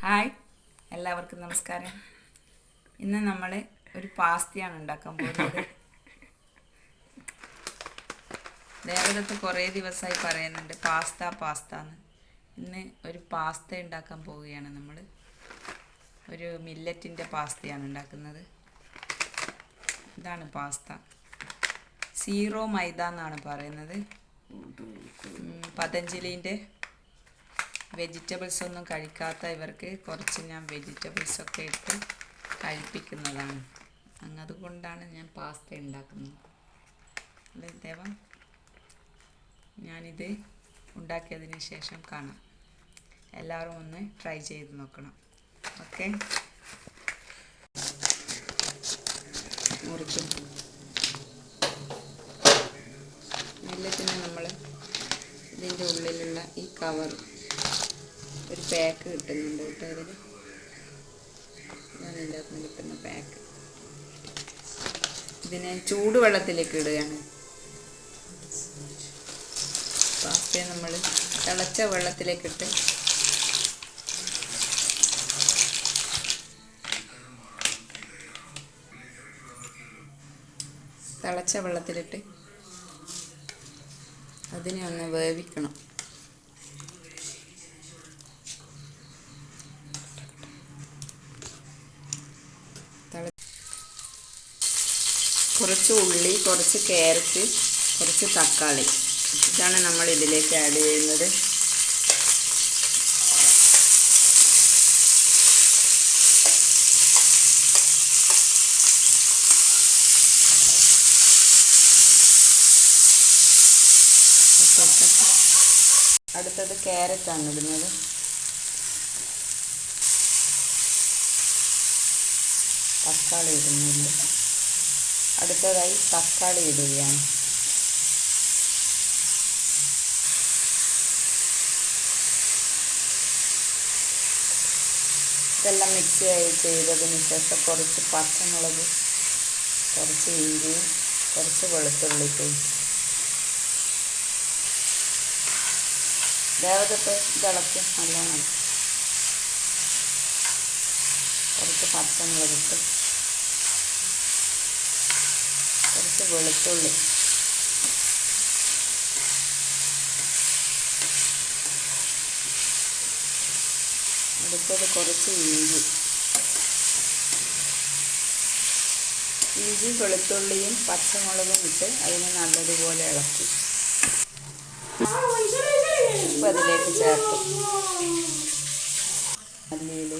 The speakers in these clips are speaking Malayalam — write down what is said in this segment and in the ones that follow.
ഹായ്, എല്ലാവർക്കും നമസ്കാരം. ഇന്ന് നമ്മൾ ഒരു പാസ്തയാണ് ഉണ്ടാക്കാൻ പോകുന്നത്. ദേവദത്ത് കുറേ ദിവസമായി പറയുന്നുണ്ട് പാസ്ത എന്ന്. ഇന്ന് ഒരു പാസ്ത ഉണ്ടാക്കാൻ പോവുകയാണ് നമ്മൾ. ഒരു മില്ലറ്റിൻ്റെ പാസ്തയാണ് ഉണ്ടാക്കുന്നത്. ഇതാണ് പാസ്ത. സീറോ മൈദ എന്നാണ് പറയുന്നത്. പതഞ്ജലിൻ്റെ വെജിറ്റബിൾസ് ഒന്നും കഴിക്കാത്ത ഇവർക്ക് കുറച്ച് ഞാൻ വെജിറ്റബിൾസൊക്കെ ഇട്ട് കഴിപ്പിക്കുന്നതാണ്. അതുകൊണ്ടാണ് ഞാൻ പാസ്ത ഉണ്ടാക്കുന്നത്. അല്ലേ ദേവ? ഞാനിത് ഉണ്ടാക്കിയതിന് ശേഷം കാണാം. എല്ലാവരും ഒന്ന് ട്രൈ ചെയ്ത് നോക്കണം. ഓക്കെ, മുറിക്കും. മില്ലറ്റിന് നമ്മൾ ഇതിൻ്റെ ഉള്ളിലുള്ള ഈ കവർ ഒരു പാക്ക് കിട്ടുന്നുണ്ട് കേട്ടോ. ഇതിൽ ഞാൻ ഇതിൻ്റെ അകത്ത് കിട്ടുന്ന പാക്ക് ഇതിനെ ചൂടുവെള്ളത്തിലേക്ക് ഇടുകയാണ്. പാസ്തയെ നമ്മൾ തിളച്ച വെള്ളത്തിലേക്കിട്ട് അതിനെ ഒന്ന് വേവിക്കണം. കുറച്ച് ഉള്ളി, കുറച്ച് ക്യാരറ്റ്, കുറച്ച് തക്കാളി, ഇതാണ് നമ്മൾ ഇതിലേക്ക് ആഡ് ചെയ്യുന്നത്. അടുത്തത് ക്യാരറ്റാണ് ഇടുന്നത്. തക്കാളി ഇടുന്നുണ്ട്. അടുത്തതായി തക്കാളി ഇടുകയാണ്. ഇതെല്ലാം മിക്സ് ചെയ്തതിന് ശേഷം കുറച്ച് പച്ചമുളക്, കുറച്ച് ഇഞ്ചിയും, കുറച്ച് വെളുത്തുള്ളി പേസ്റ്റ്. ദേവദത്ത് തിളക്കും നല്ലോണം. കുറച്ച് പച്ചമുളകിട്ട്, കുറച്ച് വെളുത്തുള്ളി, അടുത്തത് കുറച്ച് ഇഞ്ചി, വെളുത്തുള്ളിയും പച്ചമുളകും ഇട്ട് അതിനെ നല്ലതുപോലെ ഇളക്കി ഉപ്പ് അതിലേക്ക് ചേർക്കും. മല്ലിയിൽ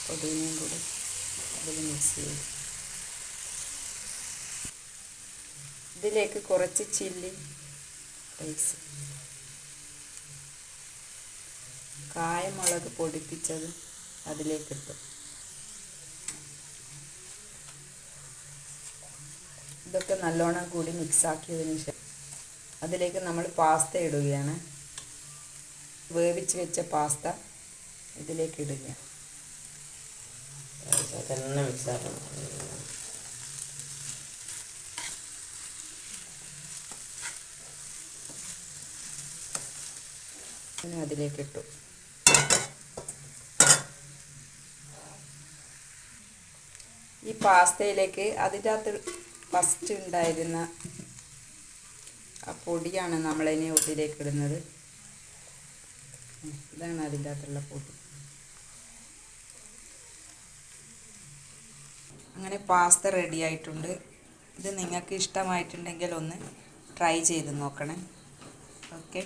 പൊടിയും കൂടി അതിൽ മിക്സ് ചെയ്യും. ഇതിലേക്ക് കുറച്ച് ചില്ലി റൈസ്, കായമുളക് പൊടിപ്പിച്ചത് അതിലേക്കിട്ടു. ഇതൊക്കെ നല്ലോണം കൂടി മിക്സാക്കിയതിന് ശേഷം അതിലേക്ക് നമ്മൾ പാസ്ത ഇടുകയാണ്. വേവിച്ച് വെച്ച പാസ്ത ഇതിലേക്ക് ഇടുകയാണ്. തന്നെ മിക്സാക്കണം. അതിലേക്കിട്ടു. ഈ പാസ്തയിലേക്ക് അതിൻ്റെ അകത്ത് ഫസ്റ്റ് ഉണ്ടായിരുന്ന ആ പൊടിയാണ് നമ്മളിനി ഇതിലേക്ക് ഇടുന്നത്. ഇതാണ് അതിൻ്റെ അകത്തുള്ള പൊടി. അങ്ങനെ പാസ്ത റെഡി ആയിട്ടുണ്ട്. ഇത് നിങ്ങൾക്ക് ഇഷ്ടമായിട്ടുണ്ടെങ്കിൽ ഒന്ന് ട്രൈ ചെയ്ത് നോക്കണേ. ഓക്കെ.